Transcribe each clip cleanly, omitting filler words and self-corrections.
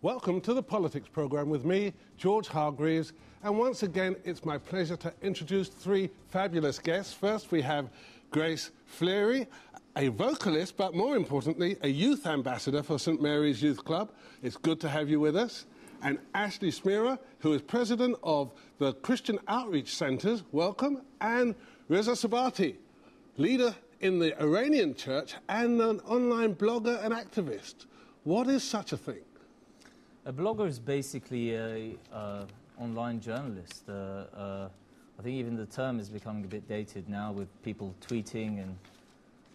Welcome to the Politics programme with me, George Hargreaves, and once again it's my pleasure to introduce three fabulous guests. First we have Grace Fleary, a vocalist, but more importantly, a youth ambassador for St Mary's Youth Club. It's good to have you with us. And Ashley Smira, who is president of the Christian Outreach Centres, welcome. And Reza Sabati, leader in the Iranian church and an online blogger and activist. What is such a thing? A blogger is basically an online journalist. I think even the term is becoming a bit dated now, with people tweeting and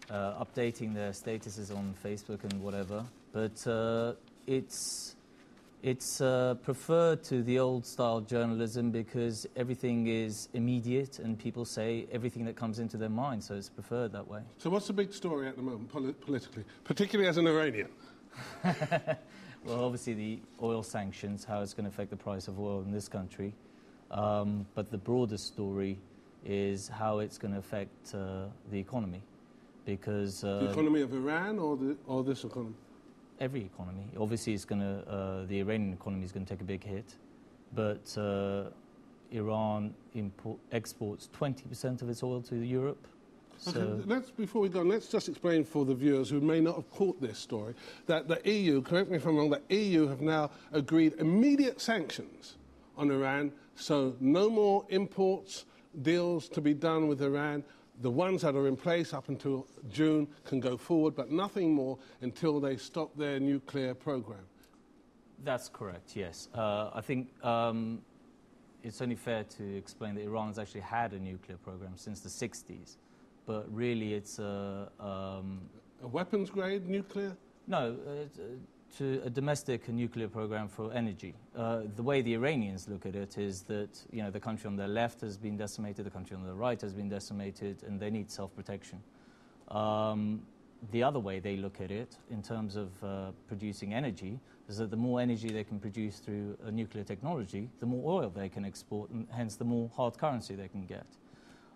updating their statuses on Facebook and whatever. But it's preferred to the old-style journalism because everything is immediate and people say everything that comes into their mind, so it's preferred that way. So what's the big story at the moment politically, particularly as an Iranian? Well, obviously the oil sanctions, how it's going to affect the price of oil in this country. But the broader story is how it's going to affect the economy. Because the economy of Iran or this economy? Every economy. Obviously, it's going to the Iranian economy is going to take a big hit, but Iran exports 20% of its oil to Europe. Okay, before we go on, let's just explain for the viewers who may not have caught this story that the EU, correct me if I'm wrong, the EU have now agreed immediate sanctions on Iran, so no more imports deals to be done with Iran. The ones that are in place up until June can go forward, but nothing more until they stop their nuclear program. That's correct, yes. I think it's only fair to explain that Iran's actually had a nuclear program since the 60s, but really it's a weapons-grade nuclear? No, to a domestic nuclear program for energy. The way the Iranians look at it is that, you know, the country on their left has been decimated, the country on the right has been decimated, and they need self-protection. The other way they look at it, in terms of producing energy, is that the more energy they can produce through a nuclear technology, the more oil they can export, and hence the more hard currency they can get.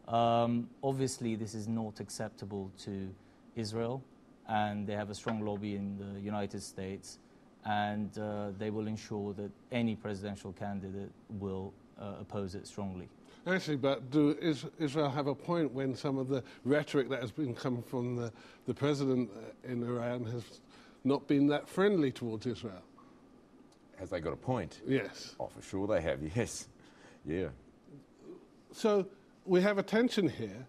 Obviously, this is not acceptable to Israel, and they have a strong lobby in the United States, and they will ensure that any presidential candidate will oppose it strongly. Actually, but does Israel have a point when some of the rhetoric that has been coming from the president in Iran has not been that friendly towards Israel? Has they got a point? Yes. Oh, for sure they have, yes. Yeah. So we have a tension here.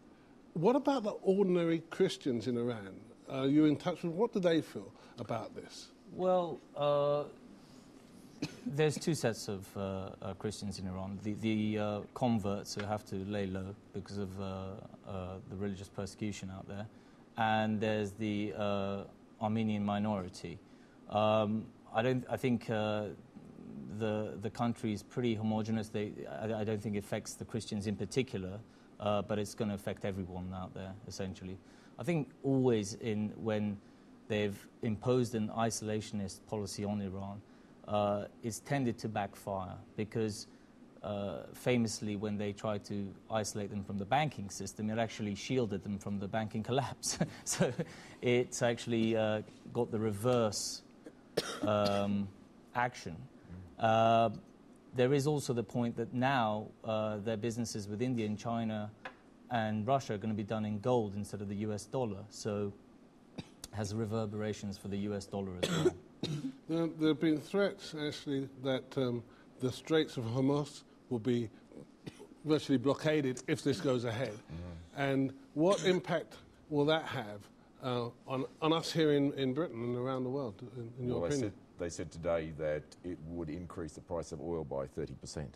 What about the ordinary Christians in Iran? Are you in touch with what do they feel about this? Well, there's two sets of Christians in Iran. The converts who have to lay low because of the religious persecution out there, and there's the Armenian minority. I think the country is pretty homogenous. I don't think it affects the Christians in particular, but it's going to affect everyone out there, essentially. I think always when they've imposed an isolationist policy on Iran, it's tended to backfire because famously when they tried to isolate them from the banking system, it actually shielded them from the banking collapse. So it's actually got the reverse action. There is also the point that now their businesses with India and China and Russia are going to be done in gold instead of the US dollar, so it has reverberations for the US dollar as well. There have been threats, actually, that the Straits of Hormuz will be virtually blockaded if this goes ahead. And what impact will that have on us here in Britain and around the world, in your opinion? They said today that it would increase the price of oil by 30%.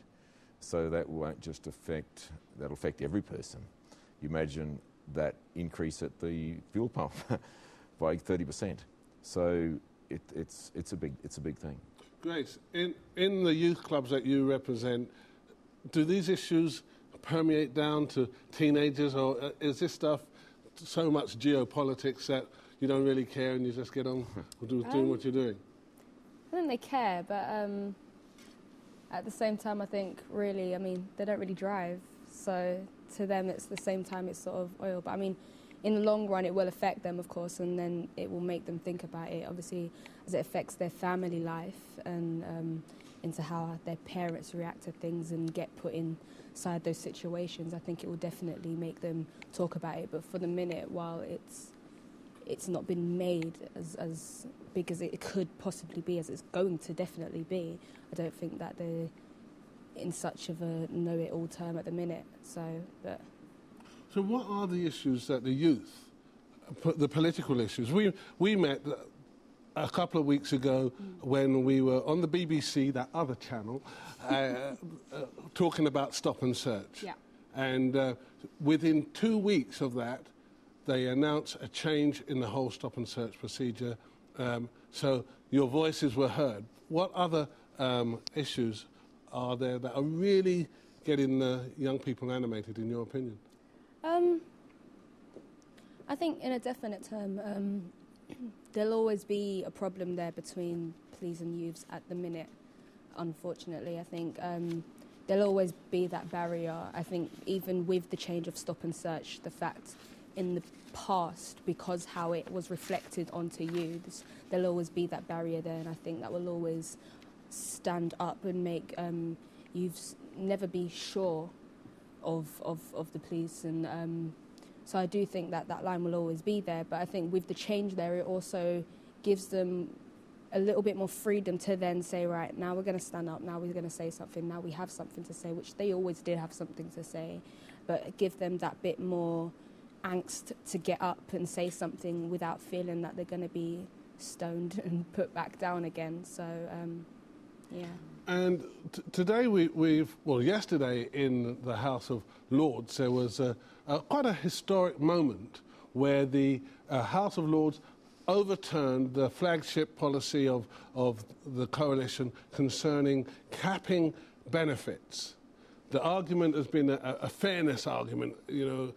So that won't just affect, that'll affect every person. You imagine that increase at the fuel pump by 30%. So it's a big thing. Grace, in the youth clubs that you represent, do these issues permeate down to teenagers, or is this stuff so much geopolitics that you don't really care and you just get on doing what you're doing? I think they care, but at the same time, I think really, I mean, they don't really drive, so to them it's the same time it's sort of oil. But I mean, in the long run, it will affect them, of course, and then it will make them think about it, obviously, as it affects their family life and into how their parents react to things and get put inside those situations. I think it will definitely make them talk about it. But for the minute, while it's not been made as big as it could possibly be, as it's going to definitely be, I don't think that they're in such of a know-it-all term at the minute. So what are the issues that the youth, the political issues? We met a couple of weeks ago when we were on the BBC, that other channel, talking about stop and search. yeah. And within 2 weeks of that, they announced a change in the whole stop and search procedure. So your voices were heard. What other issues are there that are really getting young people animated, in your opinion? I think in a definite term, there'll always be a problem there between police and youths at the minute, unfortunately. I think there'll always be that barrier. I think even with the change of stop and search, the fact in the past, because how it was reflected onto youths, there'll always be that barrier there, and I think that will always stand up and make youths never be sure of the police. And so I do think that that line will always be there, but I think with the change there, it also gives them a little bit more freedom to then say, right, now we're going to stand up, now we're going to say something, now we have something to say, which they always did have something to say, but give them that bit more angst to get up and say something without feeling that they're going to be stoned and put back down again. So, yeah. And today yesterday in the House of Lords, there was quite a historic moment where the House of Lords overturned the flagship policy of the coalition concerning capping benefits. The argument has been a fairness argument. You know,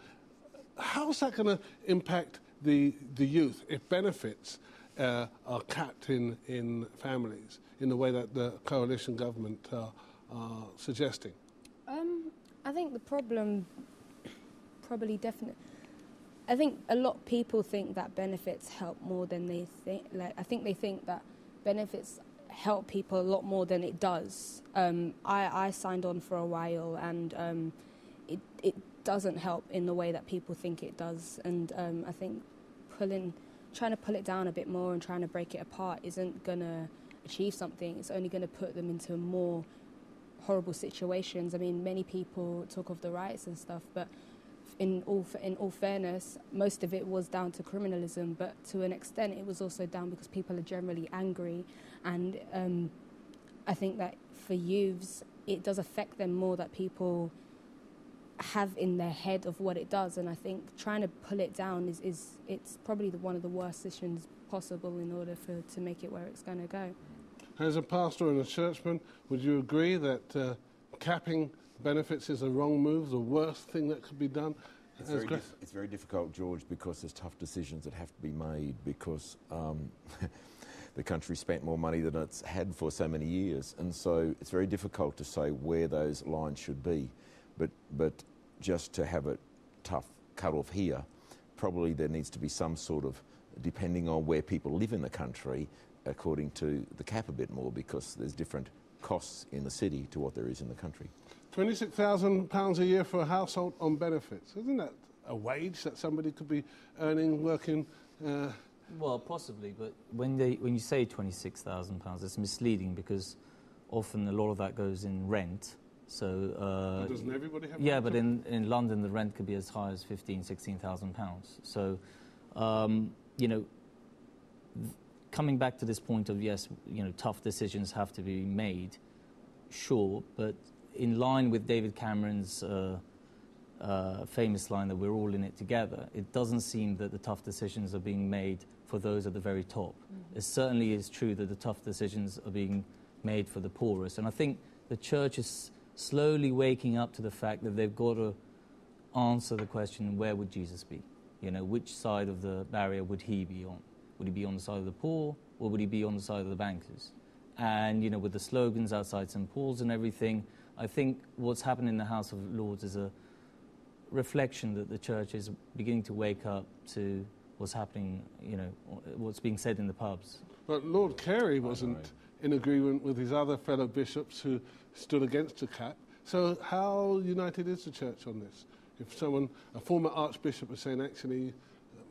how's that going to impact the youth if benefits are capped in families in the way that the coalition government are suggesting? I think the problem probably definitely... I think a lot of people think that benefits help more than they think. Like, I think they think that benefits help people a lot more than it does. I signed on for a while, and it doesn't help in the way that people think it does. And I think trying to pull it down a bit more and trying to break it apart isn't going to achieve something. It's only going to put them into more horrible situations. I mean, many people talk of the riots and stuff, but in all fairness, most of it was down to criminalism, but to an extent it was also down because people are generally angry. And I think that for youths, it does affect them more that people have in their head of what it does. And I think trying to pull it down it's probably one of the worst decisions possible in order to make it where it's going to go. As a pastor and a churchman, would you agree that capping benefits is a wrong move, the worst thing that could be done? It's very difficult, George, because there's tough decisions that have to be made because the country spent more money than it's had for so many years, and so it's very difficult to say where those lines should be. But just to have it tough cut off here, probably there needs to be some sort of, depending on where people live in the country, according to the cap a bit more, because there's different costs in the city to what there is in the country. £26,000 a year for a household on benefits. Isn't that a wage that somebody could be earning working? Well, possibly, but when you say £26,000, it's misleading because often a lot of that goes in rent. So doesn't everybody have? Yeah, but in London the rent could be as high as £16,000. So, you know, coming back to this point of yes, you know, tough decisions have to be made, sure, but in line with David Cameron's famous line that we're all in it together, it doesn't seem that the tough decisions are being made for those at the very top. Mm-hmm. It certainly is true that the tough decisions are being made for the poorest. And I think the church is slowly waking up to the fact that they've got to answer the question, where would Jesus be? You know, which side of the barrier would he be on? Would he be on the side of the poor, or would he be on the side of the bankers? And, you know, with the slogans outside St. Paul's and everything, I think what's happened in the House of Lords is a reflection that the church is beginning to wake up to what's happening, you know, what's being said in the pubs. But Lord Carey wasn't in agreement with his other fellow bishops who stood against the cap. So how united is the church on this? If someone, a former archbishop, is saying, actually,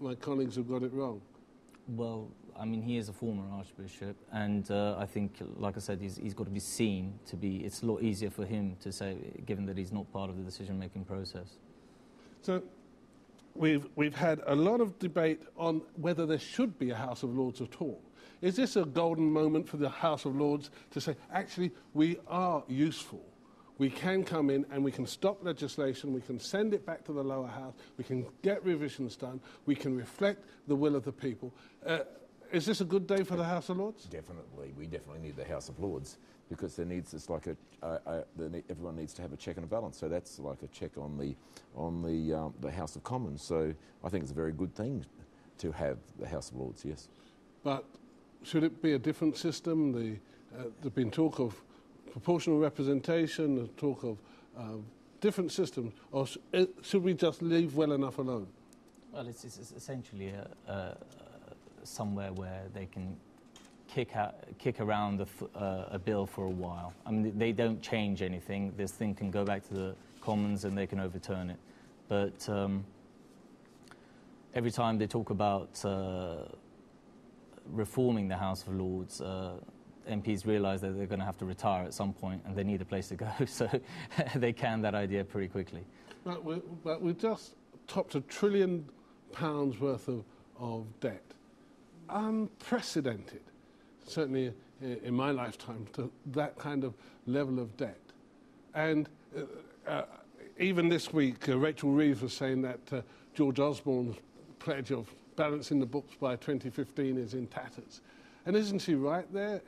my colleagues have got it wrong. Well, I mean, he is a former archbishop, and I think, like I said, he's got to be seen to be. It's a lot easier for him to say, given that he's not part of the decision-making process. So we've had a lot of debate on whether there should be a House of Lords at all. Is this a golden moment for the House of Lords to say, actually, we are useful? We can come in and we can stop legislation, we can send it back to the lower house, we can get revisions done, we can reflect the will of the people. Is this a good day for the House of Lords? Definitely. We definitely need the House of Lords because there needs, it's like everyone needs to have a check and a balance. So that's like a check on the House of Commons. So I think it's a very good thing to have the House of Lords, yes. But should it be a different system? There's been talk of proportional representation, there's talk of different systems, or should we just leave well enough alone? Well, it's essentially somewhere where they can kick around a bill for a while. I mean, they don't change anything. This thing can go back to the Commons and they can overturn it. But every time they talk about reforming the House of Lords, MPs realise that they're going to have to retire at some point and they need a place to go, so they can that idea pretty quickly. But we've just topped £1 trillion worth of debt. Unprecedented, certainly in my lifetime, to that kind of level of debt. And even this week, Rachel Reeves was saying that George Osborne's pledge of balancing the books by 2015 is in tatters. And isn't she right there?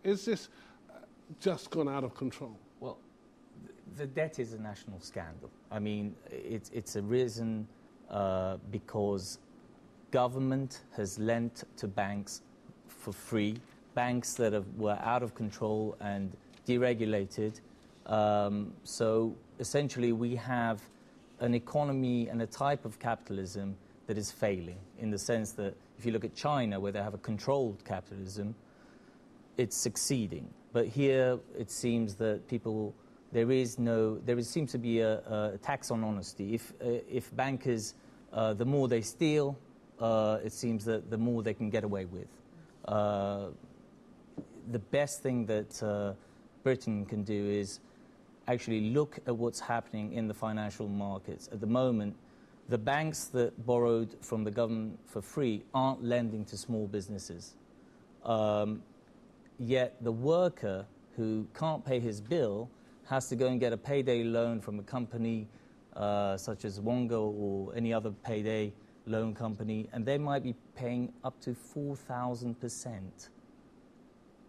Is this just gone out of control? Well, the debt is a national scandal. I mean, it's arisen because government has lent to banks for free, banks that were out of control and deregulated. So essentially we have an economy and a type of capitalism that is failing, in the sense that if you look at China, where they have a controlled capitalism, it's succeeding. But here it seems that there seems to be a tax on honesty. If bankers, the more they steal, it seems that the more they can get away with. The best thing that Britain can do is actually look at what's happening in the financial markets. At the moment, the banks that borrowed from the government for free aren't lending to small businesses. Yet the worker who can't pay his bill has to go and get a payday loan from a company such as Wonga or any other payday loan company, and they might be paying up to 4,000%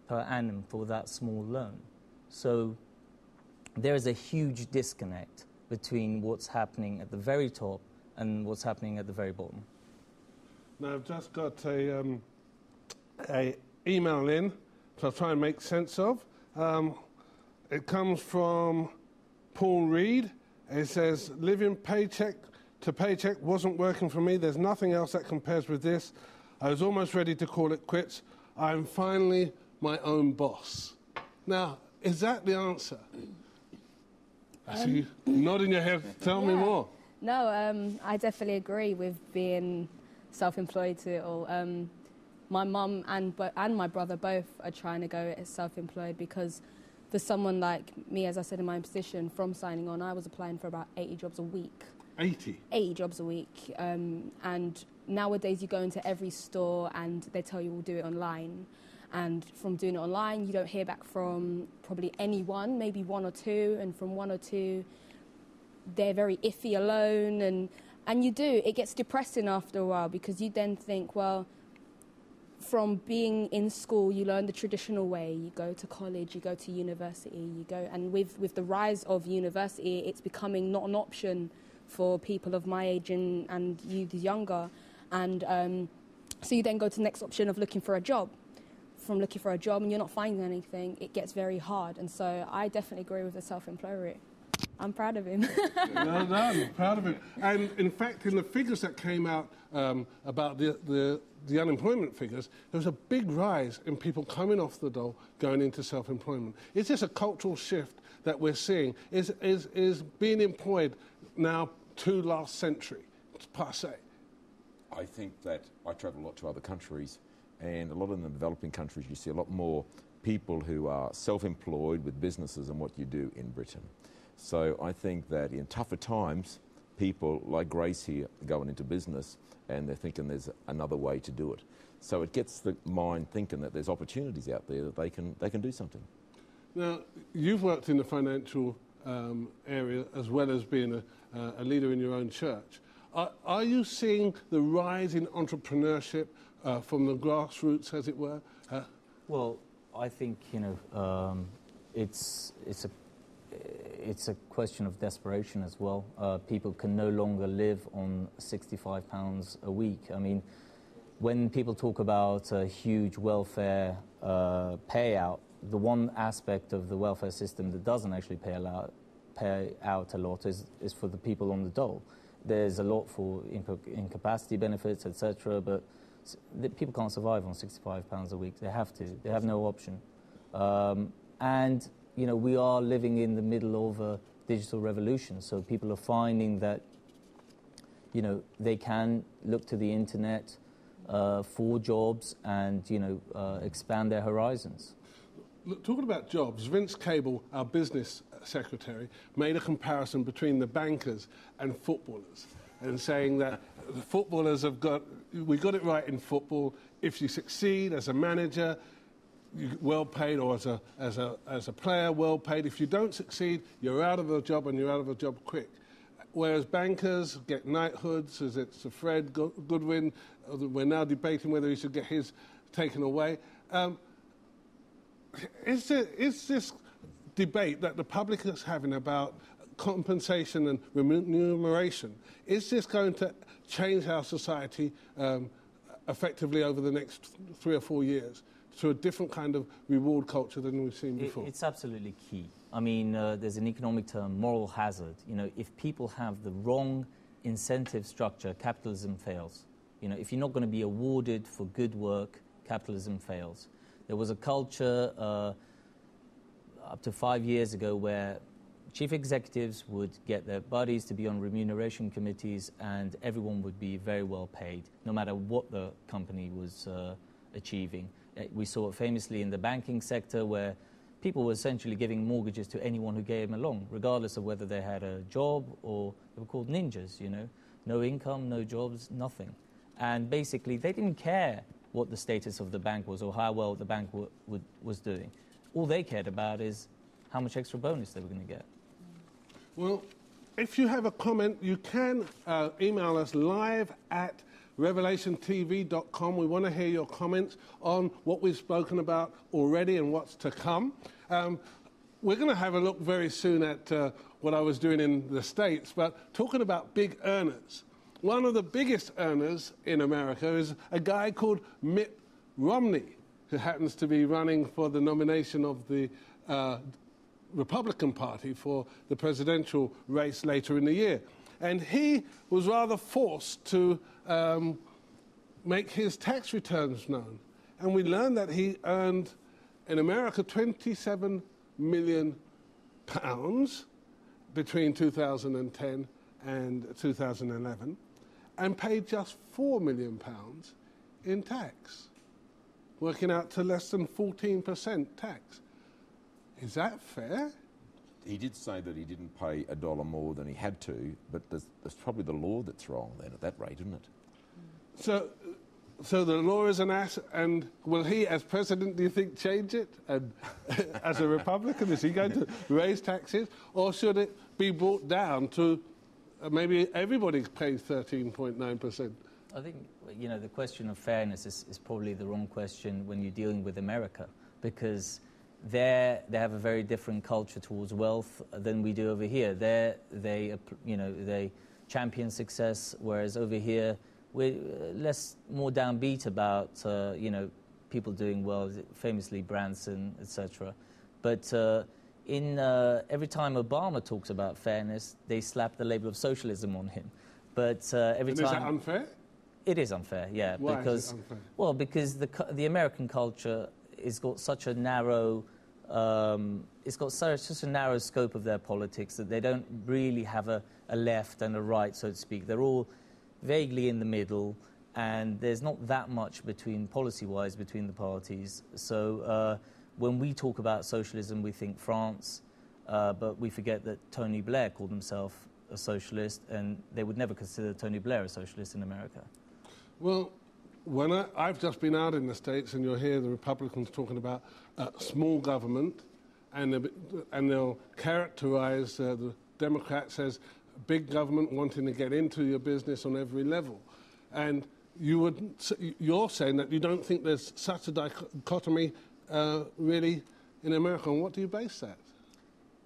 per annum for that small loan. So there is a huge disconnect between what's happening at the very top and what's happening at the very bottom. Now, I've just got a email in, so I'll try and make sense of. It comes from Paul Reed. It says, living paycheck to paycheck wasn't working for me. There's nothing else that compares with this. I was almost ready to call it quits. I'm finally my own boss. Now, is that the answer? I see you nodding your head. Tell me more. No, I definitely agree with being self-employed to it all. My mum and my brother both are trying to go as self-employed because for someone like me, as I said in my position, from signing on, I was applying for about 80 jobs a week. 80? 80 jobs a week. And nowadays you go into every store and they tell you we'll do it online. And from doing it online, you don't hear back from probably anyone, maybe one or two. And from one or two, they're very iffy alone. And you do. It gets depressing after a while because you then think, well, from being in school, you learn the traditional way. You go to college, you go to university, you go. And with the rise of university, it's becoming not an option for people of my age and youth younger. And so you then go to the next option of looking for a job. From looking for a job and you're not finding anything, it gets very hard. And so I definitely agree with the self-employed route. I'm proud of him. Well done, proud of him. And in fact, in the figures that came out about the unemployment figures, there was a big rise in people coming off the dole, going into self-employment. Is this a cultural shift that we're seeing? Is being employed now to last century, per se? I think that I travel a lot to other countries, and a lot in the developing countries you see a lot more people who are self-employed with businesses than what you do in Britain. So I think that in tougher times, people like Grace here are going into business and they're thinking there's another way to do it. So it gets the mind thinking that there's opportunities out there that they can do something. Now, you've worked in the financial area as well as being a leader in your own church. Are you seeing the rise in entrepreneurship from the grassroots, as it were? Well, I think, it's a question of desperation as well. People can no longer live on £65 a week. I mean, when people talk about a huge welfare payout, the one aspect of the welfare system that doesn't actually pay out a lot is for the people on the dole. There's a lot for incapacity benefits, etc., but people can't survive on £65 a week. They have to. They have no option. And we are living in the middle of a digital revolution, so people are finding that, they can look to the internet for jobs and, expand their horizons. Look, talking about jobs, Vince Cable, our business secretary, made a comparison between the bankers and footballers, and saying that the footballers we got it right in football. If you succeed as a manager, you're well paid, or as a player, well paid. If you don't succeed, you're out of a job, and you're out of a job quick. Whereas bankers get knighthoods, as it's Fred Goodwin. We're now debating whether he should get his taken away. Is this debate that the public is having about compensation and remuneration, is this going to change our society effectively over the next 3 or 4 years to a different kind of reward culture than we've seen before? It's absolutely key. I mean, there's an economic term, moral hazard. If people have the wrong incentive structure, capitalism fails. If you're not going to be awarded for good work, capitalism fails. There was a culture up to 5 years ago where chief executives would get their buddies to be on remuneration committees, and everyone would be very well paid, no matter what the company was achieving. We saw it famously in the banking sector, where people were essentially giving mortgages to anyone who gave them along, regardless of whether they had a job or they were called ninjas, No income, no jobs, nothing. And basically, they didn't care what the status of the bank was or how well the bank was doing. All they cared about is how much extra bonus they were going to get. Well, if you have a comment, you can email us live at revelationtv.com. We want to hear your comments on what we've spoken about already and what's to come. We're going to have a look very soon at what I was doing in the States, but talking about big earners. One of the biggest earners in America is a guy called Mitt Romney, who happens to be running for the nomination of the Republican Party for the presidential race later in the year. And he was rather forced to make his tax returns known. And we learned that he earned, in America, £27 million between 2010 and 2011, and paid just £4 million in tax, working out to less than 14% tax. Is that fair? He did say that he didn't pay $1 more than he had to, but there's probably the law that's wrong then at that rate, isn't it? So the law is an ass, and will he, as president, do you think, change it? And as a Republican, is he going to raise taxes, or should it be brought down to maybe everybody pays 13.9%? I think, the question of fairness is probably the wrong question when you're dealing with America, because they have a very different culture towards wealth than we do over here. They champion success, whereas over here we're more downbeat about people doing well, famously Branson, etc. But every time Obama talks about fairness, they slap the label of socialism on him. But every time... Is that unfair? It is unfair, yeah. Why because, is it unfair? Well, because the American culture has got such a narrow... it's got such a narrow scope of their politics that they don't really have a left and a right, so to speak. They're all vaguely in the middle, and there's not that much policy-wise between the parties. So when we talk about socialism, we think France, but we forget that Tony Blair called himself a socialist, and they would never consider Tony Blair a socialist in America. Well, I've just been out in the States, and you'll hear the Republicans talking about small government, and they'll characterize the Democrats as big government wanting to get into your business on every level. And you're saying that you don't think there's such a dichotomy really in America. And what do you base that?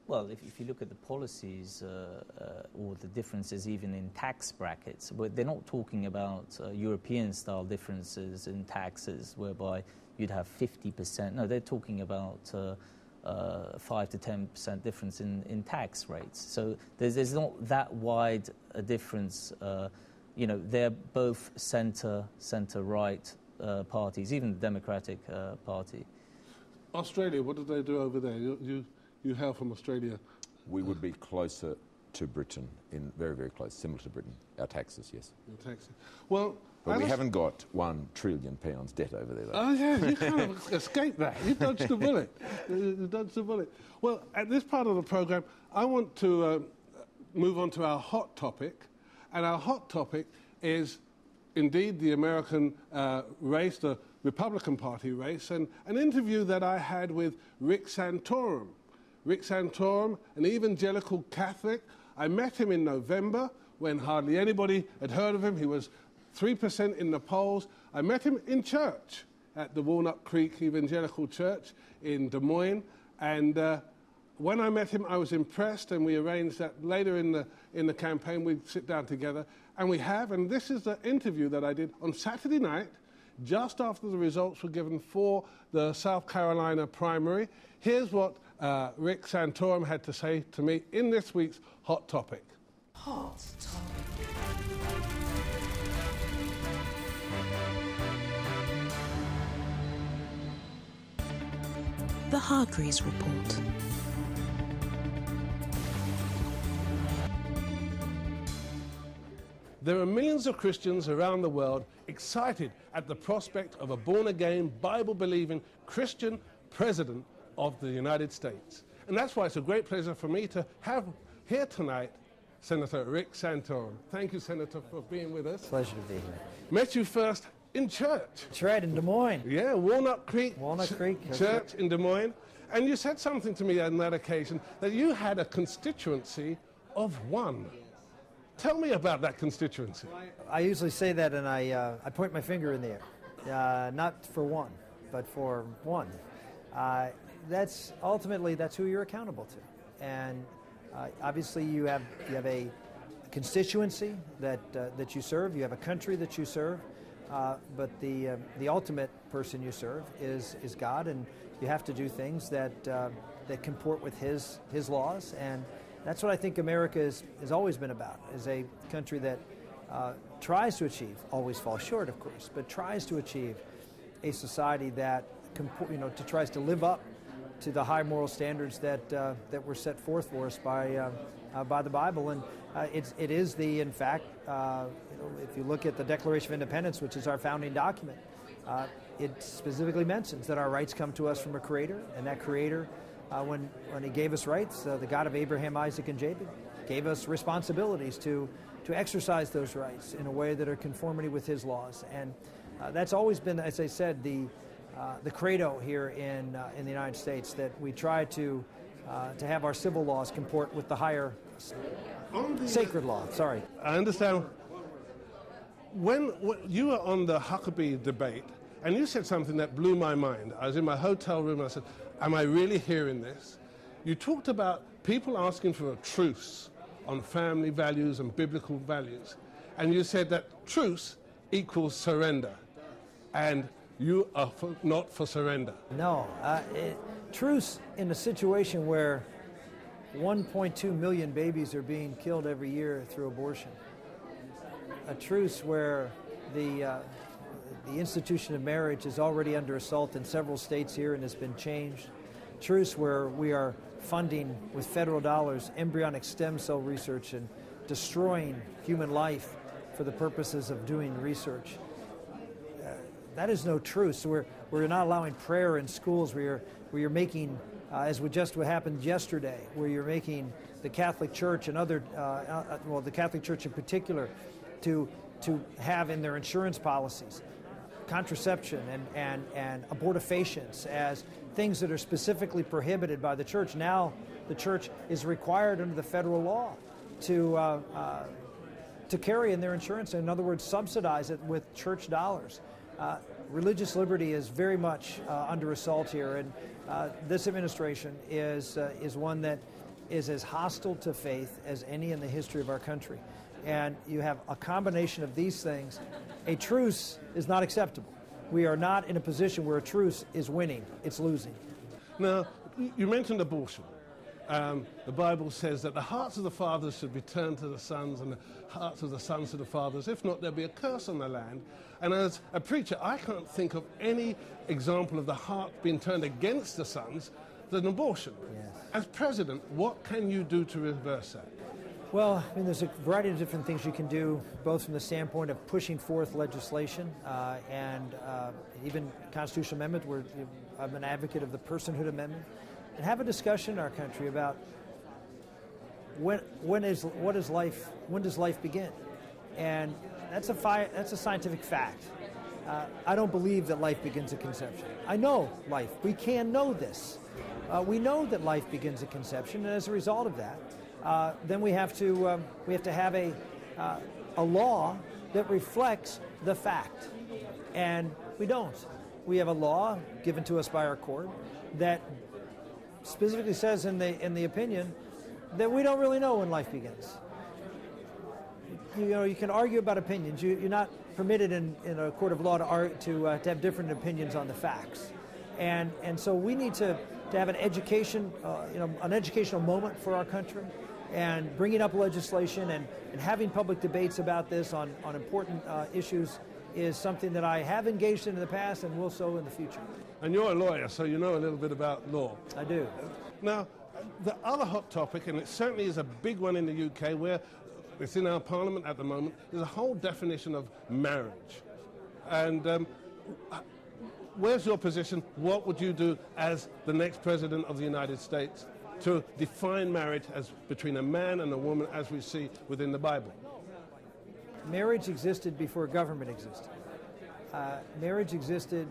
Well, if you look at the policies or the differences even in tax brackets, but they're not talking about European-style differences in taxes whereby you'd have 50%. No, they're talking about 5 to 10% difference in tax rates. So there's not that wide a difference. You know, they're both center-right parties, even the Democratic Party. Australia, what do they do over there? You hail from Australia. We would be closer to Britain, very, very close, similar to Britain. Our taxes, yes. Your taxes. Well, but we haven't got £1 trillion debt over there, though. Oh, yeah, you kind of escaped that. You dodged the bullet. You dodged the bullet. Well, at this part of the programme, I want to move on to our hot topic. And our hot topic is, indeed, the American race, the Republican Party race, and an interview that I had with Rick Santorum. Rick Santorum, an evangelical Catholic. I met him in November when hardly anybody had heard of him. He was 3% in the polls. I met him in church at the Walnut Creek Evangelical Church in Des Moines. And when I met him, I was impressed, and we arranged that later in the campaign we'd sit down together. And we have, and this is the interview that I did on Saturday night, just after the results were given for the South Carolina primary. Here's what Rick Santorum had to say to me in this week's Hot Topic. Hot Topic. The Hargreaves Report. There are millions of Christians around the world excited at the prospect of a born-again, Bible-believing Christian president of the United States. And that's why it's a great pleasure for me to have here tonight Senator Rick Santorum. Thank you, Senator, for being with us. Pleasure to be here. Met you first in church. That's right, in Des Moines. Yeah, Walnut Creek Church in Des Moines. And you said something to me on that occasion, that you had a constituency of one. Tell me about that constituency. I usually say that, and I point my finger in the air. Not for one, but for one. That's who you're accountable to. And obviously you have a constituency that you serve. You have a country that you serve. But the ultimate person you serve is God, and you have to do things that comport with His laws. And that's what I think America has always been about, is a country that tries to achieve, always falls short, of course, but tries to achieve a society that tries to live up to the high moral standards that were set forth for us by the Bible. And it is in fact, if you look at the Declaration of Independence, which is our founding document, it specifically mentions that our rights come to us from a Creator, and that Creator, when He gave us rights, the God of Abraham, Isaac, and Jacob, gave us responsibilities to exercise those rights in a way that are conformity with His laws. And that's always been, as I said, the credo here in the United States, that we try to have our civil laws comport with the higher sacred law. Sorry. I understand. When you were on the Huckabee debate, and you said something that blew my mind. I was in my hotel room and I said, am I really hearing this? You talked about people asking for a truce on family values and biblical values. And you said that truce equals surrender. And you are not for surrender. No. truce in a situation where 1.2 million babies are being killed every year through abortion. A truce where the institution of marriage is already under assault in several states here and has been changed. Truce where we are funding with federal dollars embryonic stem cell research and destroying human life for the purposes of doing research. That is no truce. So we're not allowing prayer in schools where you're making, as what happened yesterday, where you're making the Catholic Church and other, the Catholic Church in particular, to have in their insurance policies contraception and abortifacients as things that are specifically prohibited by the church. Now the church is required under the federal law to carry in their insurance, in other words, subsidize it with church dollars. Religious liberty is very much under assault here, and this administration is one that is as hostile to faith as any in the history of our country. And you have a combination of these things. A truce is not acceptable. We are not in a position where a truce is winning, it's losing. Now, you mentioned abortion. The Bible says that the hearts of the fathers should be turned to the sons and the hearts of the sons to the fathers. If not, there'll be a curse on the land. And as a preacher, I can't think of any example of the heart being turned against the sons than abortion. Yes. As president, what can you do to reverse that? Well, I mean, there's a variety of different things you can do, both from the standpoint of pushing forth legislation and even constitutional amendment, where I'm an advocate of the personhood amendment, and have a discussion in our country about when does life begin, and that's a scientific fact. I don't believe that life begins at conception. I know life. We can know this. We know that life begins at conception, and as a result of that, then we have to have a law that reflects the fact, and we don't. We have a law given to us by our court that specifically says in the opinion that we don't really know when life begins. You know, you can argue about opinions. You're not permitted in a court of law to have different opinions on the facts, and so we need to have an education, an educational moment for our country, and bringing up legislation and having public debates about this on important issues is something that I have engaged in the past and will so in the future. And you're a lawyer, so you know a little bit about law. I do. Now, the other hot topic, and it certainly is a big one in the UK, where it's in our parliament at the moment, is a whole definition of marriage. And where's your position? What would you do as the next president of the United States to define marriage as between a man and a woman as we see within the Bible? Marriage existed before government existed. Marriage existed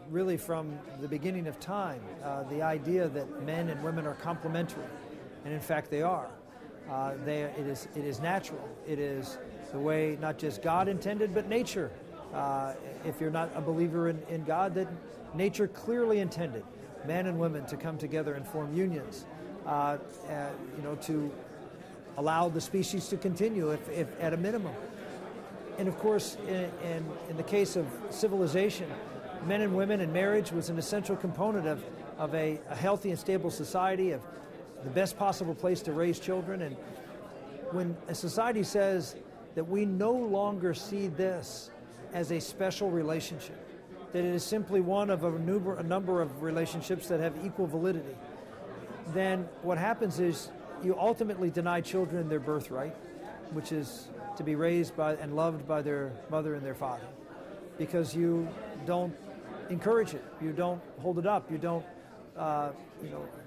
really from the beginning of time. The idea that men and women are complementary, and in fact they are. It is natural. It is the way not just God intended, but nature. If you're not a believer in God, then nature clearly intended men and women to come together and form unions, to allow the species to continue, if at a minimum. And of course, in the case of civilization, men and women and marriage was an essential component of a healthy and stable society, of the best possible place to raise children. And when a society says that we no longer see this as a special relationship, that it is simply one of a number of relationships that have equal validity, then what happens is you ultimately deny children their birthright, which is to be raised by and loved by their mother and their father, because you don't encourage it, you don't hold it up, you don't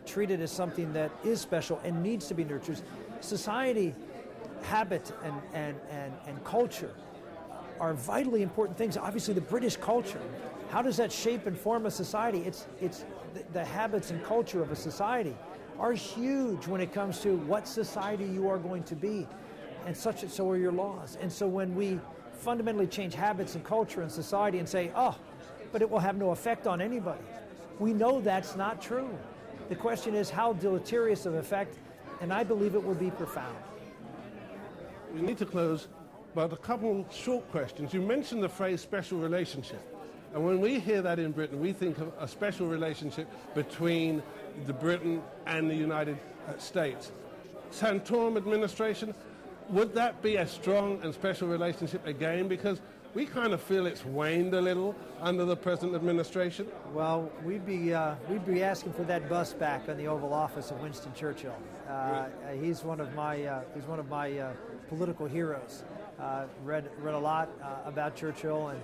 treat it as something that is special and needs to be nurtured. Society, habit, and culture are vitally important things. Obviously, the British culture, how does that shape and form a society? It's the habits and culture of a society are huge when it comes to what society you are going to be, and so are your laws. And so when we fundamentally change habits and culture and society and say, oh, but it will have no effect on anybody, we know that's not true. The question is how deleterious of effect, and I believe it will be profound. We need to close, but a couple short questions. You mentioned the phrase special relationship. And when we hear that in Britain, we think of a special relationship between the Britain and the United States. Santorum administration, would that be a strong and special relationship again? Because we kind of feel it's waned a little under the present administration. Well, we'd be asking for that bust back on the Oval Office of Winston Churchill. He's one of my political heroes. Read a lot about Churchill, and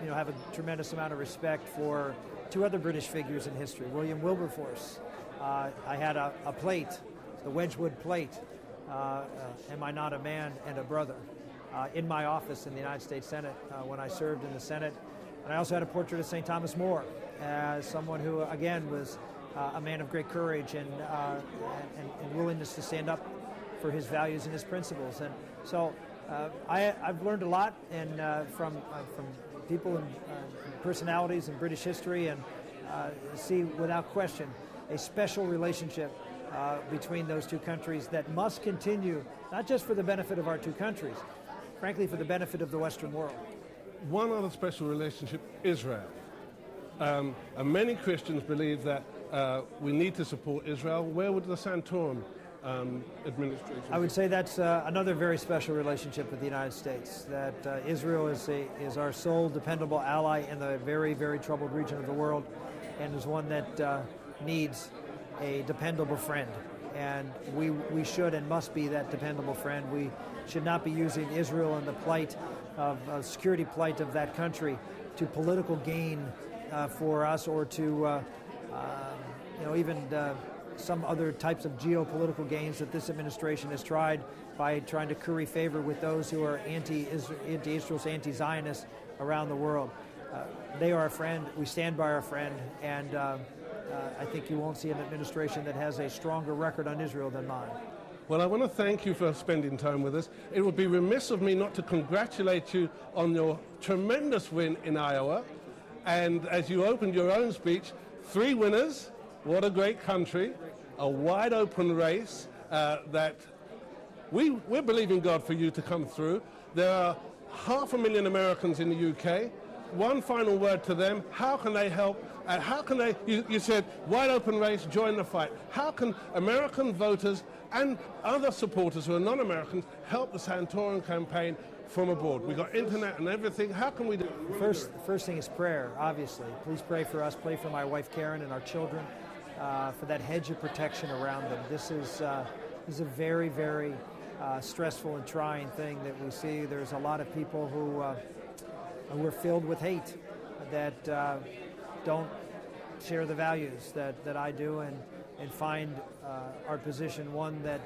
have a tremendous amount of respect for two other British figures in history. William Wilberforce. I had a plate, the Wedgwood plate. Am I not a man and a brother? In my office in the United States Senate when I served in the Senate. And I also had a portrait of St. Thomas More as someone who, again, was a man of great courage and willingness to stand up for his values and his principles. And so I've learned a lot from people and personalities in British history, and see without question a special relationship between those two countries that must continue, not just for the benefit of our two countries, frankly, for the benefit of the Western world. One other special relationship, Israel. And many Christians believe that we need to support Israel. Where would the Santorum administration? I would say that's another very special relationship with the United States, that Israel is our sole dependable ally in the very, very troubled region of the world, and is one that needs a dependable friend. And we should and must be that dependable friend. We should not be using Israel and the plight of security plight of that country to political gain for us, or to even some other types of geopolitical gains that this administration has tried by trying to curry favor with those who are anti-Israel, anti-Zionists around the world. They are a friend. We stand by our friend, and I think you won't see an administration that has a stronger record on Israel than mine. Well, I want to thank you for spending time with us. It would be remiss of me not to congratulate you on your tremendous win in Iowa. And as you opened your own speech, 3 winners, what a great country, a wide open race that we're believing God for you to come through. There are 500,000 Americans in the UK. One final word to them. How can they help? How can they, you said, wide open race, join the fight. How can American voters and other supporters who are non-Americans help the Santorum campaign from abroad? We've got internet and everything. How can we do it? The first thing is prayer, obviously. Please pray for us. Pray for my wife, Karen, and our children, for that hedge of protection around them. This is a very, very stressful and trying thing that we see. There's a lot of people who are filled with hate, that don't share the values that I do, and find our position one that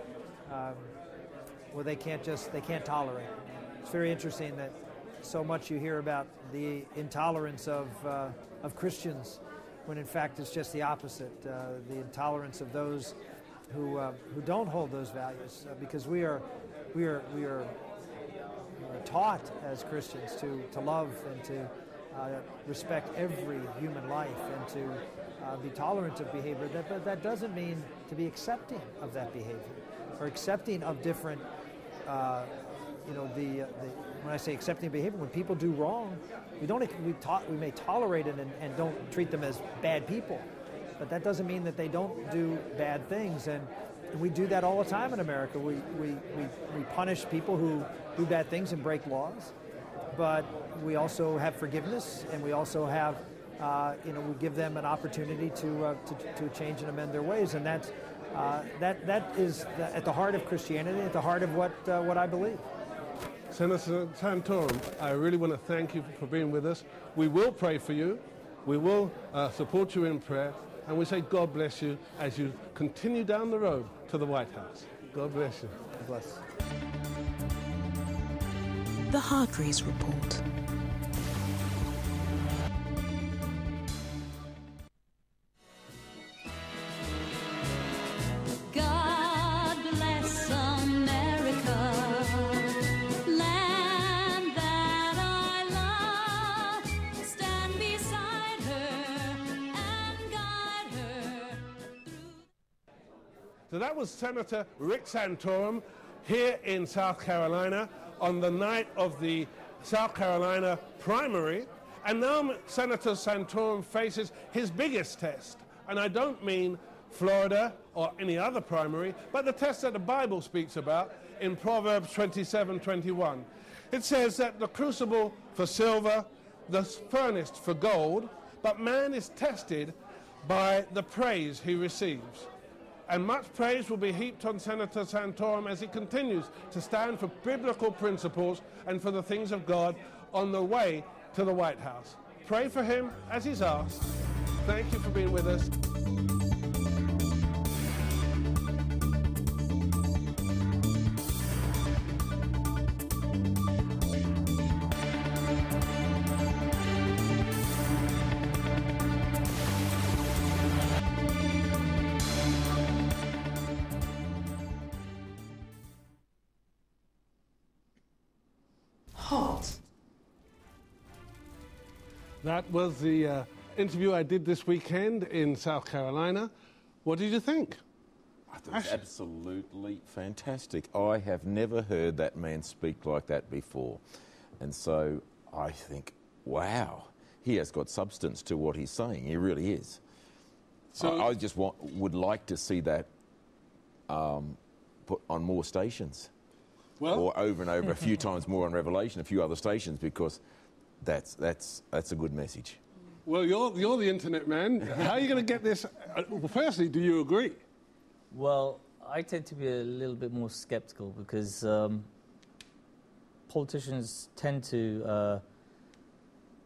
where they can't tolerate. It's very interesting that so much you hear about the intolerance of Christians, when in fact it's just the opposite, the intolerance of those who don't hold those values, because we are taught as Christians to love and to respect every human life, and to be tolerant of behavior. But that doesn't mean to be accepting of that behavior, or accepting of different. When I say accepting behavior, when people do wrong, we may tolerate it and don't treat them as bad people, but that doesn't mean that they don't do bad things. And we do that all the time in America. We punish people who do bad things and break laws, but we also have forgiveness, and we also have, we give them an opportunity to change and amend their ways, and that is at the heart of Christianity, at the heart of what I believe. Senator Santorum, I really want to thank you for being with us. We will pray for you. We will support you in prayer, and we say God bless you as you continue down the road to the White House. God bless you. God bless. The Hargreaves Report. God bless America, land that I love. Stand beside her and guide her through. So that was Senator Rick Santorum here in South Carolina on the night of the South Carolina primary. And now Senator Santorum faces his biggest test. And I don't mean Florida or any other primary, but the test that the Bible speaks about in Proverbs 27:21. It says that the crucible for silver, the furnace for gold, but man is tested by the praise he receives. And much praise will be heaped on Senator Santorum as he continues to stand for biblical principles and for the things of God on the way to the White House. Pray for him as he's asked. Thank you for being with us. Hot. That was the interview I did this weekend in South Carolina. What did you think? I thought it was absolutely fantastic. I have never heard that man speak like that before. And so I think, wow, he has got substance to what he's saying. He really is. So I just would like to see that put on more stations. Well, or over and over, a few times more on Revelation, a few other stations, because that's a good message. well, you're the internet man. How are you going to get this? Well, firstly, do you agree? Well, I tend to be a little bit more skeptical because politicians tend to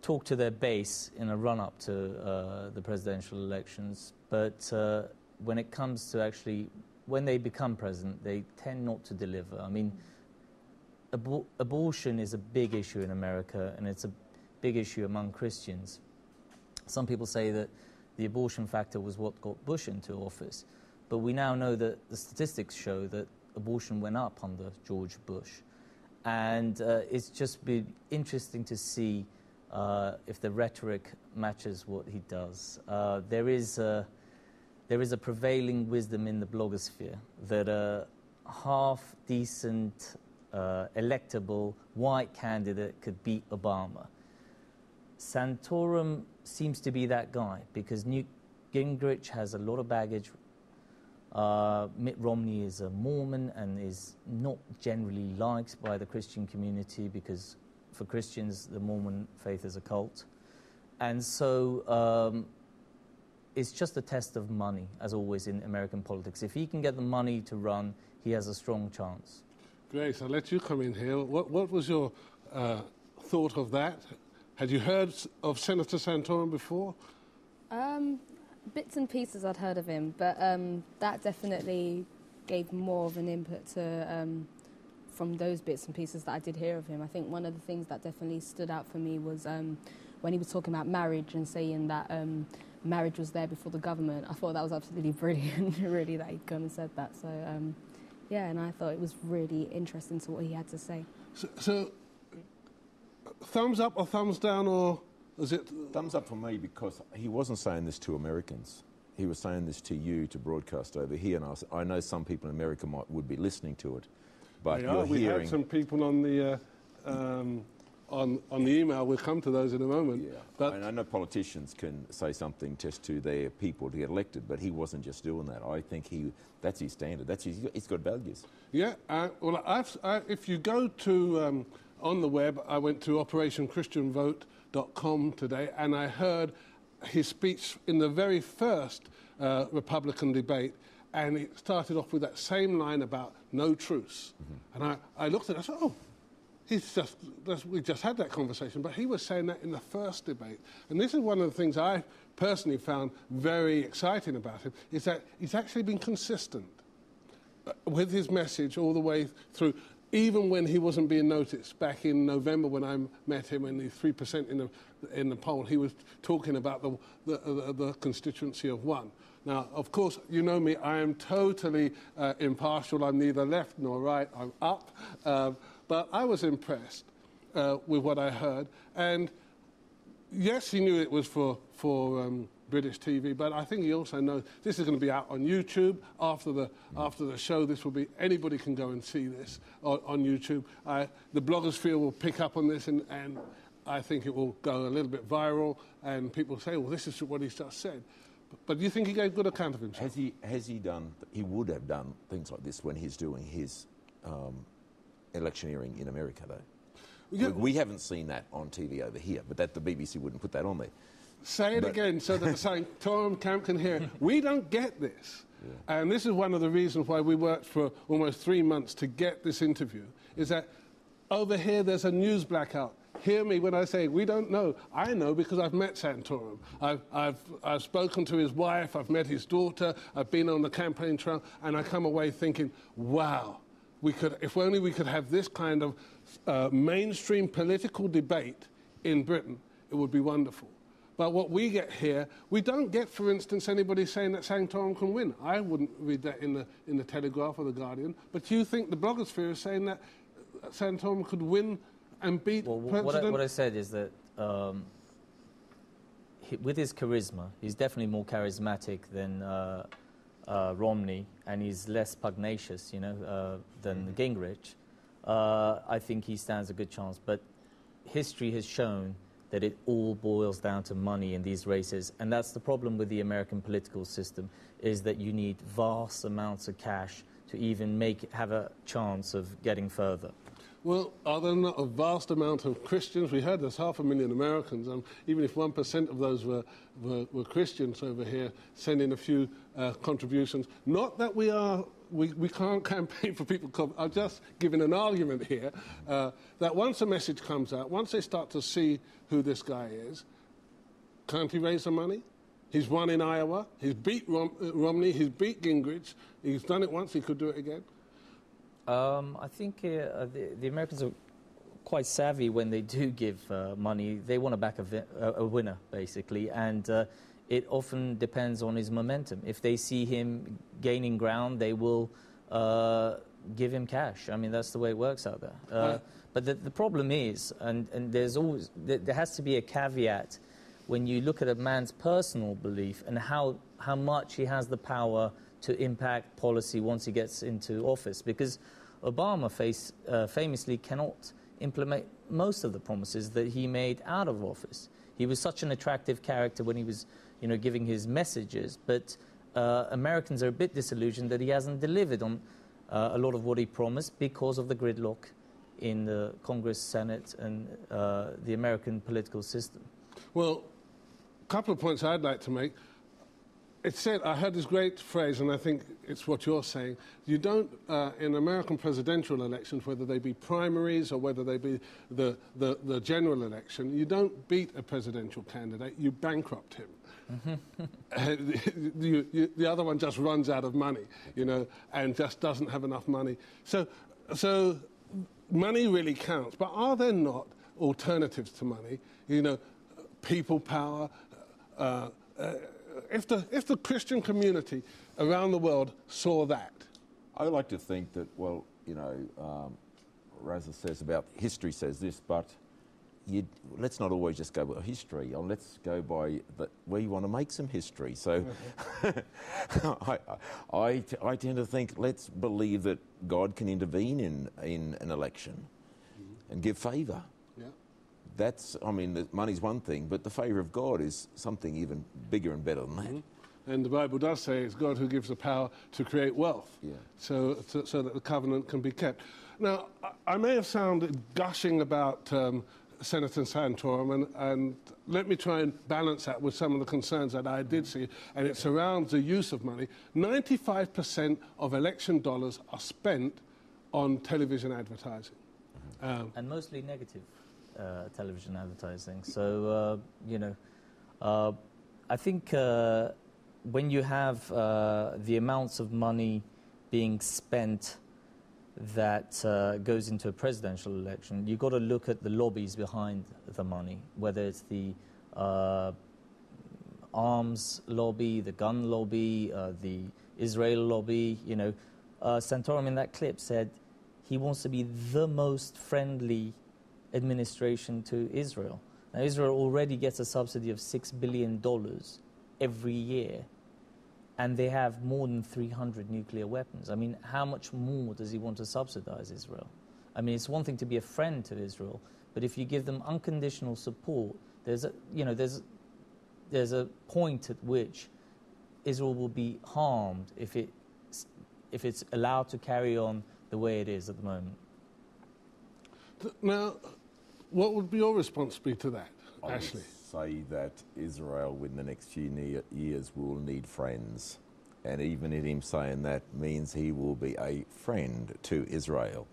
talk to their base in a run-up to the presidential elections, but when it comes to actually, when they become president, they tend not to deliver. I mean, abortion is a big issue in America, and it's a big issue among Christians. Some people say that the abortion factor was what got Bush into office, but we now know that the statistics show that abortion went up under George Bush, and it's just been interesting to see if the rhetoric matches what he does. There is a prevailing wisdom in the blogosphere that a half-decent, electable white candidate could beat Obama. Santorum seems to be that guy because Newt Gingrich has a lot of baggage. Mitt Romney is a Mormon and is not generally liked by the Christian community because for Christians the Mormon faith is a cult. And so it's just a test of money, as always in American politics. If he can get the money to run, he has a strong chance. Grace, I'll let you come in here. What was your thought of that? Had you heard of Senator Santorum before? Bits and pieces I'd heard of him, but that definitely gave more of an input to from those bits and pieces that I did hear of him. I think one of the things that definitely stood out for me was when he was talking about marriage and saying that marriage was there before the government. I thought that was absolutely brilliant, really, that he'd gone and said that. So, yeah, and I thought it was really interesting to what he had to say. So thumbs up or thumbs down, or is it... Thumbs up for me, because he wasn't saying this to Americans. He was saying this to you to broadcast over here, and I know some people in America would be listening to it, but you're we hearing... had some people on the on the email. We'll come to those in a moment. Yeah, but and I know politicians can say something just to their people to get elected, but he wasn't just doing that. I think that's his standard. He's got values. Yeah, well, if you go to on the web, I went to OperationChristianVote.com today, and I heard his speech in the very first Republican debate, and it started off with that same line about no truce. Mm-hmm. And I looked at it, I thought, oh, we just had that conversation, but he was saying that in the first debate. And this is one of the things I personally found very exciting about him, is that he's actually been consistent with his message all the way through, even when he wasn't being noticed. Back in November when I met him in the 3% in the poll, he was talking about the constituency of one. Now, of course, you know me, I am totally impartial. I'm neither left nor right, I'm up. But I was impressed with what I heard. And yes, he knew it was for British TV, but I think he also knows this is going to be out on YouTube after the show. This will be, anybody can go and see this on YouTube. The blogosphere will pick up on this, and I think it will go a little bit viral, and people say, well, this is what he's just said. But do you think he gave good account of himself? Has he done? He would have done things like this when he's doing his electioneering in America, though. Yeah. We haven't seen that on TV over here, but the BBC wouldn't put that on there. Say it again so that the Sanctorum camp can hear it. We don't get this. Yeah. And this is one of the reasons why we worked for almost 3 months to get this interview, is that over here there's a news blackout. Hear me when I say we don't know. I know because I've met Santorum. I've spoken to his wife, I've met his daughter, I've been on the campaign trail, and I come away thinking, wow, if only we could have this kind of mainstream political debate in Britain, it would be wonderful. But what we get here, we don't get, for instance, anybody saying that Sanctorum can win. I wouldn't read that in the Telegraph or the Guardian. But you think the blogosphere is saying that Sanctorum could win and beat President? What I said is that with his charisma, he's definitely more charismatic than Romney, and he's less pugnacious, than Gingrich. I think he stands a good chance. But history has shown that it all boils down to money in these races. And that's the problem with the American political system, is that you need vast amounts of cash to even have a chance of getting further. Well, are there not a vast amount of Christians? We heard there's 500,000 Americans. Even if 1% of those were Christians over here, sending a few contributions. Not that we can't campaign for people. I'm just giving an argument here that once a message comes out, once they start to see who this guy is, can't he raise the money? He's won in Iowa. He's beat Romney. He's beat Gingrich. He's done it once. He could do it again. I think the Americans are quite savvy when they do give money. They want to back a winner, basically, and it often depends on his momentum. If they see him gaining ground, they will give him cash. I mean, that's the way it works out there. But the problem is, and there has to be a caveat when you look at a man's personal belief and how much he has the power to impact policy once he gets into office, because Obama famously cannot implement most of the promises that he made out of office. He was such an attractive character when he was, giving his messages, but Americans are a bit disillusioned that he hasn't delivered on a lot of what he promised because of the gridlock in the Congress, Senate, and the American political system. Well, a couple of points I'd like to make. It said, I heard this great phrase, and I think it's what you're saying. You don't, in American presidential elections, whether they be primaries or whether they be the general election, you don't beat a presidential candidate, you bankrupt him. The other one just runs out of money, and just doesn't have enough money. So money really counts, but are there not alternatives to money? People power. If the Christian community around the world saw that, I like to think that, Raza says about history says this, but let's not always just go by history. Let's go by where you want to make some history. So I tend to think, let's believe that God can intervene in an election and give favour. The money's one thing, but the favour of God is something even bigger and better than that. And the Bible does say it's God who gives the power to create wealth, so that the covenant can be kept. Now, I may have sounded gushing about Senator Santorum, and let me try and balance that with some of the concerns that I did see, and it surrounds the use of money. 95% of election dollars are spent on television advertising. And mostly negative. Television advertising. So, I think when you have the amounts of money being spent that goes into a presidential election, you've got to look at the lobbies behind the money, whether it's the arms lobby, the gun lobby, the Israel lobby. Santorum in that clip said he wants to be the most friendly administration to Israel. Now, Israel already gets a subsidy of $6 billion every year, and they have more than 300 nuclear weapons. I mean, how much more does he want to subsidize Israel? I mean, it's one thing to be a friend to Israel, But if you give them unconditional support, there's a point at which Israel will be harmed if it's allowed to carry on the way it is at the moment. Now, what would be your response be to that, Ashley? I would say that Israel, within the next few years, will need friends. And even in him saying that means he will be a friend to Israel.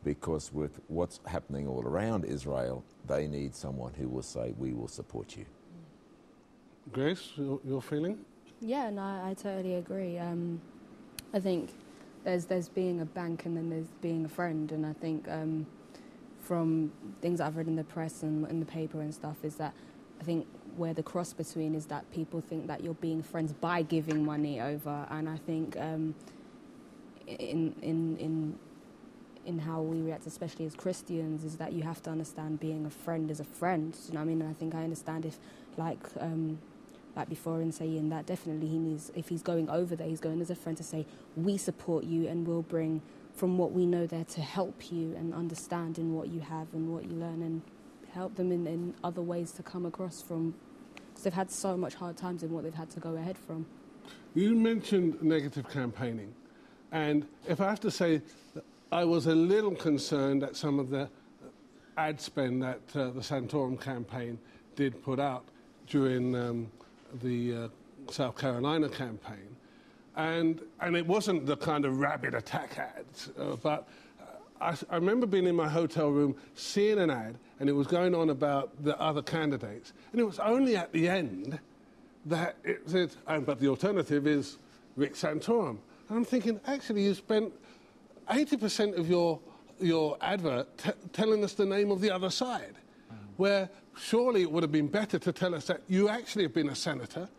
Because with what's happening all around Israel, they need someone who will say, we will support you. Grace, your feeling? Yeah, no, I totally agree. I think there's being a bank and then there's being a friend, and I think from things I've read in the press and in the paper and stuff is that I think where the cross between is that people think that you're being friends by giving money over, and I think in how we react, especially as Christians, is that you have to understand being a friend is a friend. You know what I mean? And I think I understand if like before in saying that definitely he needs, if he's going over there, he's going as a friend to say, we support you and we'll bring from what we know there to help you and understand in what you have and what you learn and help them in other ways to come across from, because they've had so much hard times in what they've had to go ahead from. You mentioned negative campaigning, and if I have to say, I was a little concerned at some of the ad spend that the Santorum campaign did put out during the South Carolina campaign. And it wasn't the kind of rabid attack ads, but I remember being in my hotel room, seeing an ad, and it was going on about the other candidates. And it was only at the end that it said, but the alternative is Rick Santorum. And I'm thinking, actually, you spent 80% of your advert telling us the name of the other side, where surely it would have been better to tell us that you actually have been a senator.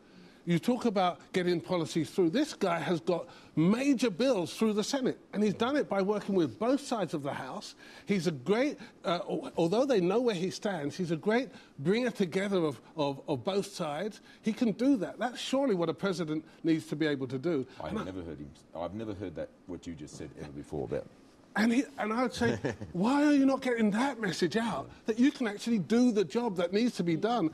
You talk about getting policies through. This guy has got major bills through the Senate, and he's done it by working with both sides of the House. He's a great, although they know where he stands, he's a great bringer together of both sides. He can do that. That's surely what a president needs to be able to do. I've never heard that, what you just said, ever before about. And I would say, why are you not getting that message out, that you can actually do the job that needs to be done?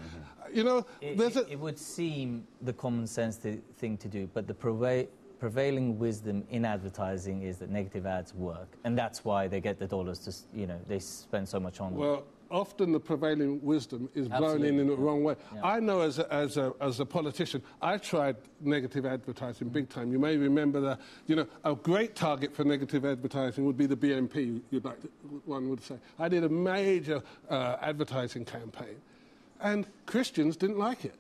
You know, it would seem the common sense thing to do, but the prevailing wisdom in advertising is that negative ads work, and that's why they get the dollars to, you know, they spend so much on them. Well, often the prevailing wisdom is blown in the wrong way. Yeah. I know as a politician, I tried negative advertising big time. You may remember that, you know, a great target for negative advertising would be the BNP, one would say. I did a major advertising campaign, and Christians didn't like it.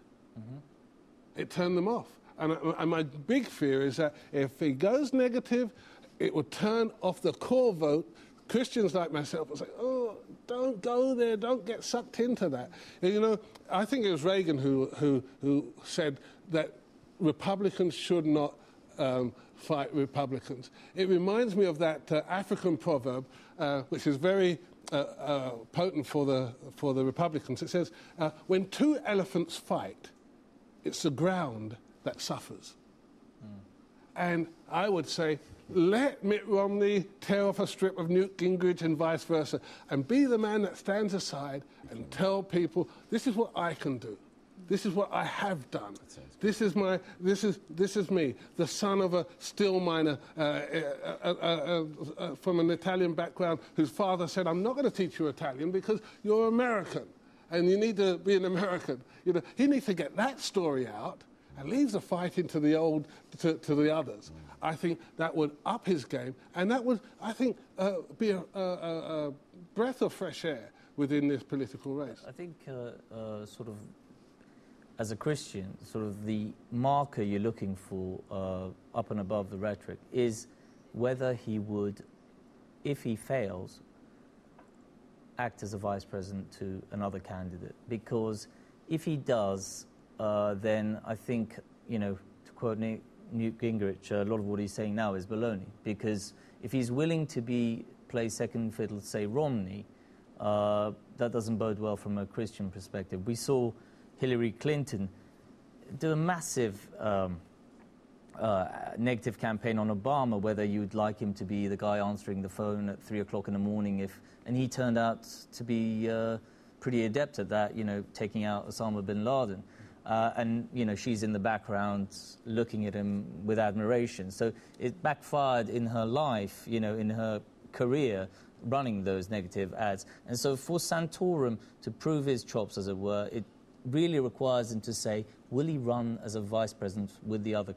It turned them off. And my big fear is that if he goes negative, it would turn off the core vote. Christians like myself will say, oh, don't go there, don't get sucked into that. You know, I think it was Reagan who said that Republicans should not fight Republicans. It reminds me of that African proverb, which is very potent for the Republicans. It says, when two elephants fight, it's the ground that suffers. And I would say, let Mitt Romney tear off a strip of Newt Gingrich and vice versa, and be the man that stands aside and tell people, this is what I can do. This is what I have done. This is me, the son of a steel miner from an Italian background, whose father said, I'm not going to teach you Italian because you're American, and you need to be an American. You know, he needs to get that story out and leave the fighting to the others. I think that would up his game, and that would, I think, be a breath of fresh air within this political race. I think, sort of, as a Christian, sort of the marker you're looking for up and above the rhetoric is whether he would, if he fails, act as a vice president to another candidate. Because if he does, then I think, you know, to quote Newt Gingrich, a lot of what he's saying now is baloney. Because if he's willing to play second fiddle to, say, Romney, that doesn't bode well from a Christian perspective. We saw Hillary Clinton do a massive negative campaign on Obama, whether you'd like him to be the guy answering the phone at 3 o'clock in the morning, and he turned out to be pretty adept at that, you know, taking out Osama bin Laden. And, you know, she's in the background looking at him with admiration. So it backfired in her life, you know, in her career, running those negative ads. And so for Santorum to prove his chops, as it were, it really requires him to say, will he run as a vice president with the other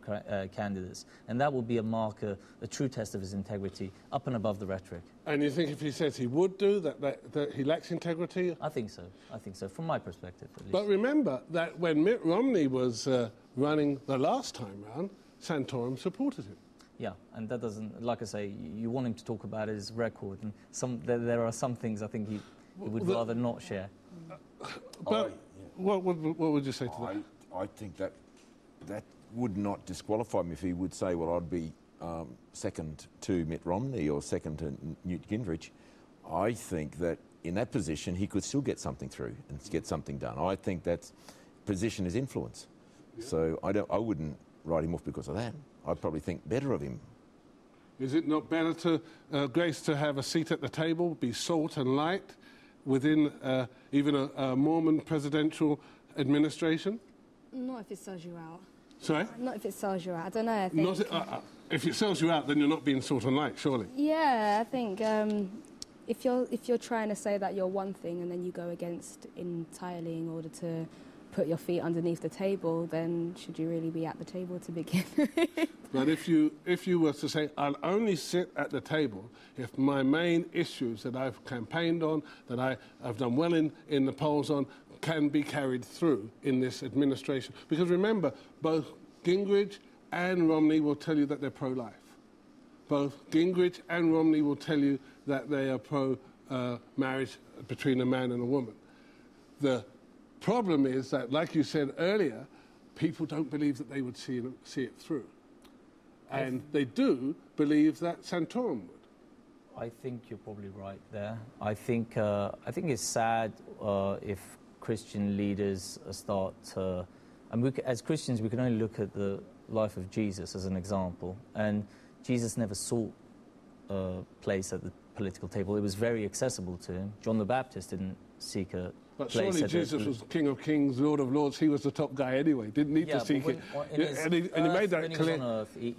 candidates? And that will be a marker, a true test of his integrity, up and above the rhetoric. And you think if he says he would do, that he lacks integrity? I think so. I think so, from my perspective, at least. But remember that when Mitt Romney was running the last time round, Santorum supported him. Yeah, and that doesn't, like I say, you want him to talk about his record, and there are some things I think he would rather not share. But what would you say to that? I think that would not disqualify him if he would say, well, I'd be second to Mitt Romney or second to Newt Gingrich. I think that in that position he could still get something through and get something done. I think that position is influence. Yeah. So I wouldn't write him off because of that. I'd probably think better of him. Is it not better to, Grace, to have a seat at the table, be salt and light within even a Mormon presidential administration? Not if it sells you out. Sorry? Not if it sells you out. I don't know. I think. If it sells you out, then you're not being salt and light, surely. Yeah, I think if you're trying to say that you're one thing and then you go against entirely in order to put your feet underneath the table, then should you really be at the table to begin with? But if you were to say, I'll only sit at the table if my main issues that I've campaigned on, that I've done well in the polls on, can be carried through in this administration. Because remember, both Gingrich and Romney will tell you that they're pro-life. Both Gingrich and Romney will tell you that they are pro-marriage between a man and a woman. The problem is that, like you said earlier, people don't believe that they would see it through. And they do believe that Santorum would. I think you're probably right there. I think it's sad if Christian leaders start to... And as Christians, we can only look at the life of Jesus as an example. And Jesus never sought a place at the political table. It was very accessible to him. John the Baptist didn't seek a But place surely Jesus was King of Kings, Lord of Lords. He was the top guy anyway. Didn't need to seek it. And he made that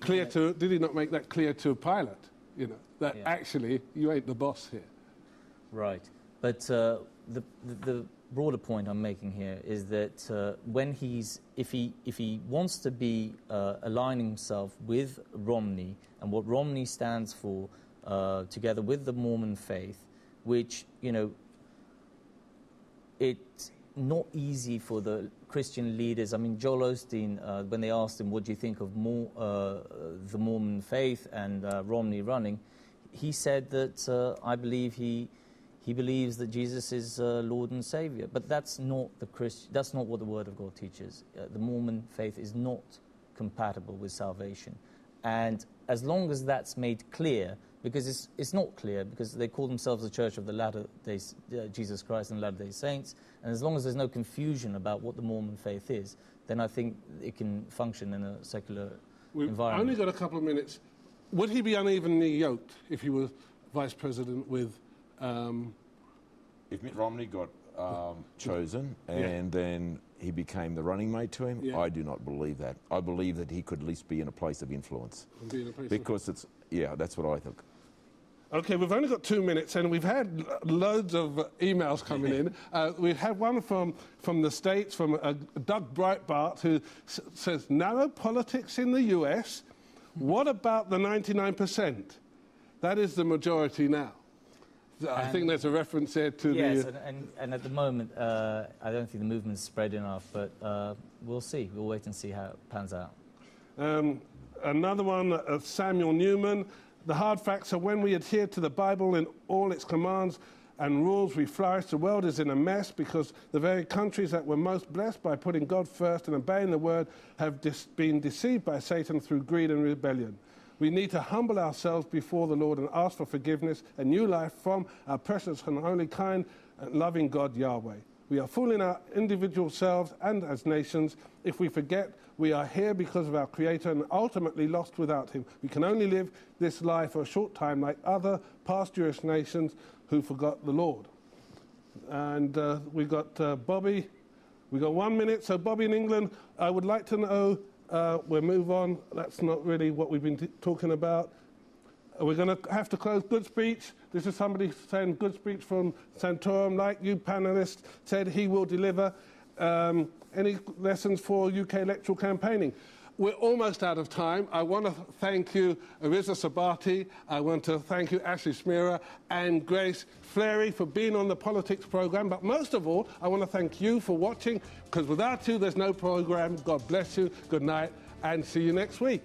clear to... Did he not make that clear to Pilate? You know, that actually you ain't the boss here. Right. But the broader point I'm making here is that if he wants to be aligning himself with Romney and what Romney stands for, together with the Mormon faith, which, you know, it's not easy for the Christian leaders. I mean, Joel Osteen, when they asked him, what do you think of the Mormon faith and Romney running, he said that I believe he believes that Jesus is Lord and Savior. But that's not that's not what the Word of God teaches. The Mormon faith is not compatible with salvation. And as long as that's made clear, because it's not clear, because they call themselves the Church of the Latter-day Jesus Christ and Latter-day Saints, and as long as there's no confusion about what the Mormon faith is, then I think it can function in a secular environment. We've only got a couple of minutes. Would he be unevenly yoked if he was vice president with... If Mitt Romney got chosen and then he became the running mate to him, I do not believe that. I believe that he could at least be in a place of influence. Because it's... Yeah, that's what I think. OK, we've only got 2 minutes, and we've had loads of emails coming in. We've had one from the States, from Doug Breitbart, who says, narrow politics in the US? What about the 99%? That is the majority now. I think there's a reference there to yes, and at the moment, I don't think the movement's spread enough, but we'll see. We'll wait and see how it pans out. Another one, Samuel Newman. The hard facts are when we adhere to the Bible in all its commands and rules, we flourish. The world is in a mess because the very countries that were most blessed by putting God first and obeying the word have been deceived by Satan through greed and rebellion. We need to humble ourselves before the Lord and ask for forgiveness and new life from our precious and only kind and loving God, Yahweh. We are fooling our individual selves and as nations if we forget we are here because of our Creator and ultimately lost without Him. We can only live this life for a short time like other past Jewish nations who forgot the Lord. And we've got Bobby. We've got 1 minute. So Bobby in England, I would like to know, we'll move on. That's not really what we've been talking about. We're going to have to close. Good speech. This is somebody saying good speech from Santorum, like you panelists said he will deliver. Any lessons for UK electoral campaigning? We're almost out of time. I want to thank you, Ariza Sabati. I want to thank you, Ashley Smearer and Grace Fleury, for being on the Politics programme. But most of all, I want to thank you for watching, because without you, there's no programme. God bless you. Good night, and see you next week.